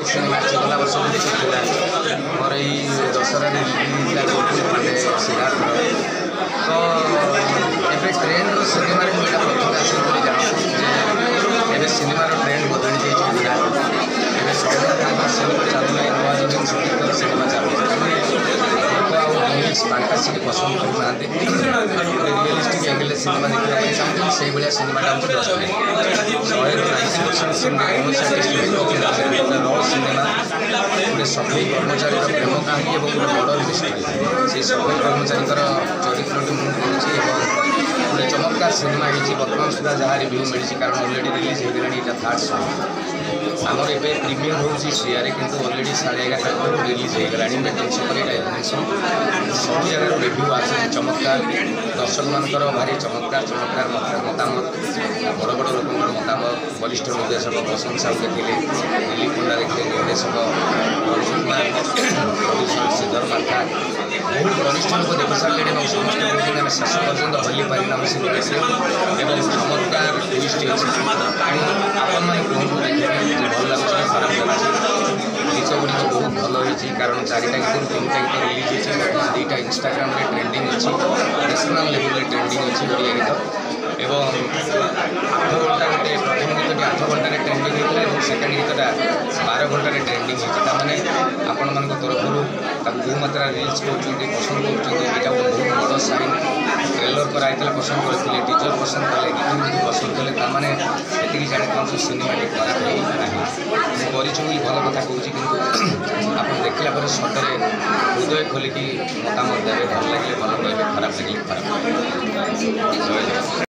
Cinema गला वर्ष देखा मोर ये दशहरा पांडे सिद्धार्थ तो एवं ट्रेंड सिनेमा मुझे प्रथम आस जानूँ सिनेमार ट्रेंड बदली जाए सब सिनेमा चलना नुआ सिनेमा चलुँ फैंटास्टिक पसंद करना रियलिस्टिक एंगल सिनेमा देखा चाहते से भाया सिनेमाटा हूँ 90% सिनेमा रॉ सिनेमा गोटे सफाई कर्मचारी प्रेम कहानी और गोटे बड़ मिस्ट्री से सफाई कर्मचारी चरित्र मुझे गोटे चमत्कार सिनेमा बर्तमान सुधा जहाँ रिव्यू मिली कारण अलरेडी रिलीज होगा थर्ड शो आमर ए प्रीमियर हो सीआर कि अलरेडी 11:30 रिलीज होगा सब जगह रिव्यू आस चमत्कार दर्शक मानकर भारी चमत्कार मतामत बड़ बड़ लोक मतामत वरिष्ठ निर्देशक प्रशंसा देखिले दिलीप पंडा देखिले निर्देशक प्रोड्यूसर श्रीधर माथा बहुत वरिष्ठ लोक देख सारे और समस्त कहें शेष पर्यटन हल्ली पारिना एवं चमत्कार ट्विस्ट अच्छी आपण मैंने कहूँ देखिए भल लगे खराब लगे गीत गुड़िक बहुत भल होती कारण 4टा गीत 3टा गीत रिलीज होती 2टा इंस्टाग्राम ट्रेंडिंग अच्छी नेशनल लेवल ट्रेंडिंग अच्छी ओडिया गीत एवं 8 घंटा गोटे प्रथम गीत 8 घंटे ट्रेंडिंग होता है सेकेंड गीतटा 12 घंटे ट्रेंडिंग होती आपण मान तरफ बहु मात्रा रिल्स कर पसंद कर बहुत बड़ साइन ट्रेलर कराई पसंद करते टीचर पसंद कले गीत पसंद कले ये जानी सिनेमा खराब ना मुझे भल कथा कहूँ कि आप देखला सतरे हृदय खोलिकी मतामत देवे भल लगे भल कहे खराब लगे खराब।